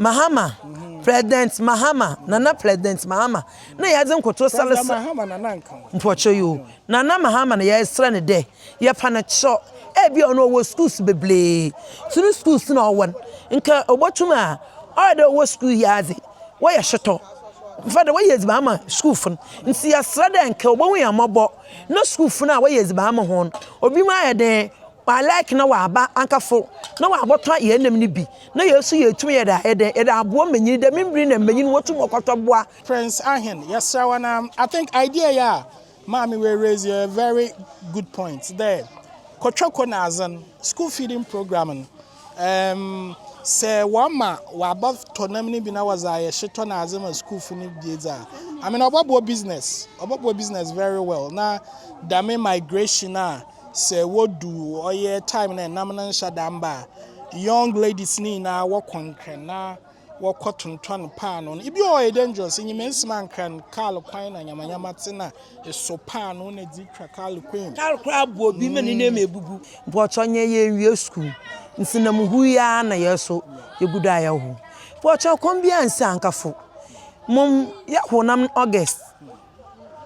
Mahama, President Mahama, Nana President Mahama. Na yazen koto salasa. Mahama na nanka. Mpocho you. Nana Mahama na yesra ne de. Ye panacho. Ebi ono wo schools beble. Sunu schools na one. Nka obotuma all the wo school yazi. Wo ye shoto. Father wo yezi Mahama school fun. Nsi yasra de nka obo ya mabo. No school fun a wo yezi Mahama hon. Obi ma ya de I like na wa ba ankaful na wa boto ye nam ni bi na yesu ye tumi ye da abo manyi da mimbri na manyi wotu mokoto boa Prince Arhin yes sir I think idea ya mommy will raise a very good point there kochoko na azan school feeding program say wama wa above tonam ni bi na was I shito na azan school feeding bieza I mean obobo business very well na dame migration na say what do or yeah time na namna shadamba young ladies ni na wo konkre na wo kotonton pan no ibi o dangerous nyimensman kan kal kwan na nyamanyama tina so pan no na di twa kal kwan kal kwa bo bi mani na mebubu bocho nye ye wie school nsina muhu ya na yeso yeguda ya hu bocho kombia nsa ankaful mum ya honam August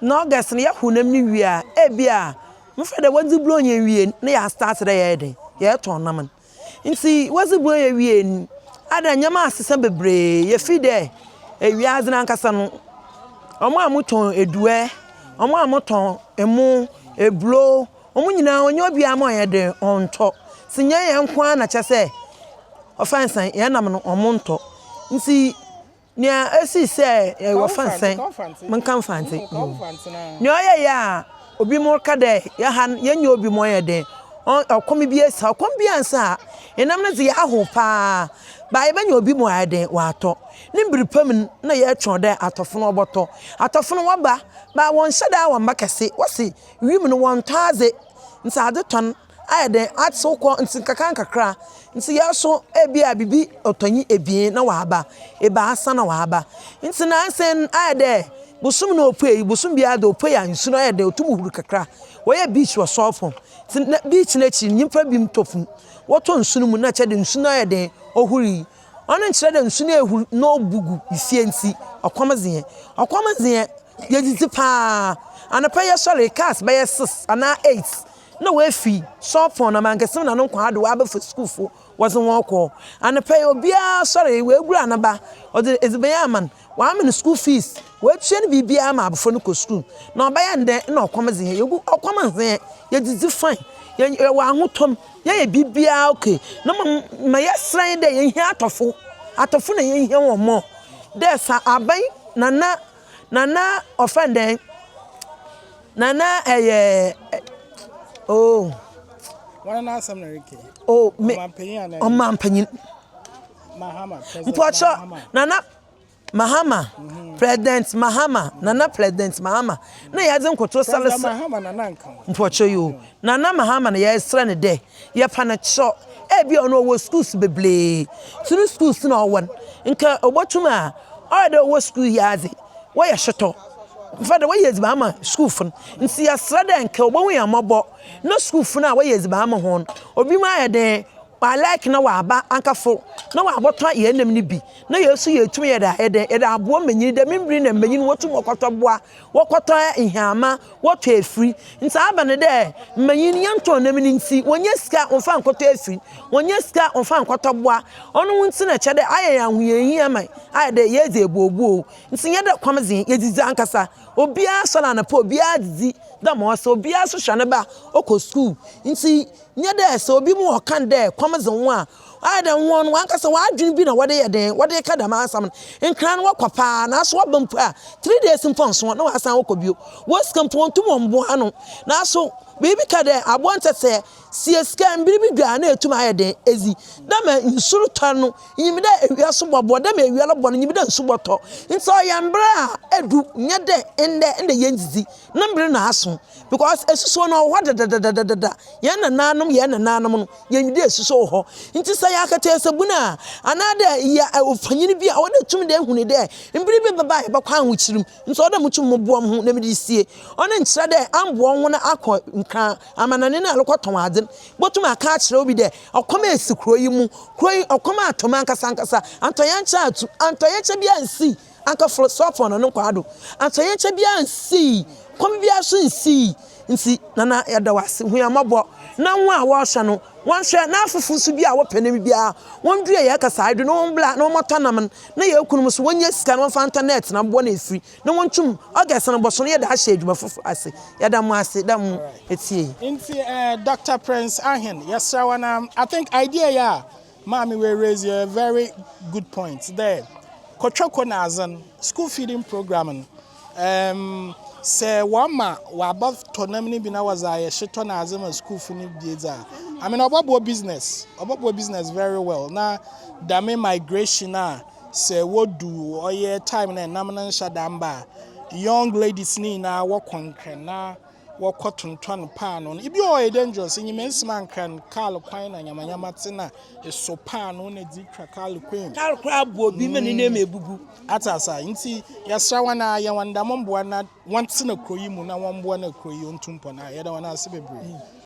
na August na ya honam ni wia ebia mfede wazi blo nya wie na ya start da ya de ya ton naman nti wazi blo ya wie ni ada nyama asesa bebre ye fide ewi azna nkasa no omo amuton edue omo amuton emu eblo omo nyina onye obi ama ya de onto sinya ya nkwa na chese ofansan ya nam no omo nto nti nia esi se ofansan mankan fanti ni oye ya obi mo ka de ya han yenye obi mo ye de okomi bi esa okomi ansa enam na zi aho pa ba ye banya obi mo ya de wato ni mbiripam na ye twon de atofo oboto atofo waba ba won hyeda wa makase wasi wim no won taze nsa ade ton aye de atso ko nsinkaka kakra nsi ya so ebia bibi otonyi ebien na waba eba asa na waba nsi na ansen aye de busum no opue busum bia do opue ya nsuno ya de otumu huru kakra wo ya beach wo sofo beach na chi nyimpa bim tofu woto nsuno mu na che de nsuno ya de ohuri ono nchire de nsuno ehuru no bugu ifie nti okwamazie ye diti pa anapa ye sole cars ba ye 6 ana 8 na we fi sofo na mankese na no kwa ado wa ba for school fo was won ko anapa ye obia sore we gura anaba ode ezibenya man wa am school fees we tuen bibia ma abofo no ko school na obaya nde na okwamaze yegu okwamaze ye didi fine ye wa ahotom ye bibia okay na ma ye sran de ye hia atofo na ye hia won mo de sa aban nana offend nana oh one na some na reke oh me omampanyin Mahama mpocho nana Mahama President Mahama Nana President Mahama na yazen koto salasa Mahama na nanka mpocho you Nana Mahama na yesra ne de ye panacho ebi ono wo schools beble sunu schools na one nka obotuma all the wo school yazi wo ye shoto Father wo yezi Mahama school fun nsi yasra de nka obo ya mabo no school fun a wo yezi Mahama hon obi ma ya de I like na wa ba ankaful na wa boto ye nam ni bi na yesu ye tumi ye da abo manyi da mimbri na manyi wotu mokoto boa wokoto ihama woto efri nta aba ne de manyi yanto nam ni nti wonye sika onfa nkoto efri wonye sika onfa nkoto boa onu nti na chede aye ya huyeyi amai aye de ye ze ebuobuo nti ye de kwamze ye dizi ankasa obia so na pa obia dizi da mo so obia so hwane ba oko school nti nye de so obi mu okan de kwamze nwa ada won wankasa wadwin bi na wode ye den wode ka da masam nkran wakwapa na so wabampu a 3 days mponso na wasan wakobio waskampo ntumombo ano na so baby ka de abonte se ska mbiribi dwa na etum ayede ezi da ma nsuru tano nyimida ewia so bobo da ma ewia lo bono nyimida nsu boto nso ya mbra edu nye de ende yenzizi na mbere na aso because esuso no ho da ya na nanom no yenyide esuso ho nti sa ya kata esebuna anada ya ofanyini bi a wona tum de hunu de mbiribi baba e bakwa anwuchirim nso da mutum moboam ho na medi sie ona nkyira de ambo ho na akọ nka amanane na alokoton ade nso botum aka akyerɛ obi dɛ ɔkɔm esi kuro yi mu kuro yi ɔkɔm atɔm ankasa antɔyɛnkyɛ atu antɔyɛnkyɛ bi ansi ankaful sɔfo no kwado antɔyɛnkyɛ bi ansi kɔm bi aso nsi nti nana yɛda wase hu amabɔ na wo a wɔhwɛ no wɔnhwɛ na afufu so bi a wɔpɛne bia wɔn dua yɛ kasa ado no bla no mɔtɔnam na yɛ kunum so wɔnyɛ sika no fa internet na bɔ na efiri na wɔntwum August no bɔso no yɛda ahyɛ adwuma fufu ase yɛda mo ase da mo etie nti Dr. Prince Arhin yɛsra wana I think idea ya mommy will raise a very good point there kɔtwako na azan school feeding program say wama wabove tonamni bina was I shito na azama school funi bieza. I mean about business very well. Now dame migration na say what do or yeah time na namanan shadamba young ladies ni na work on na work cotton ton pan on if you are dangerous in immense man can call quine and yamanyamatina is so pan on a deep call queen Carl crab will be many name a bubu atasa inti yasawana yawanda mombuana once in a croyimu na one buana croyon tumpona yada wana sibebre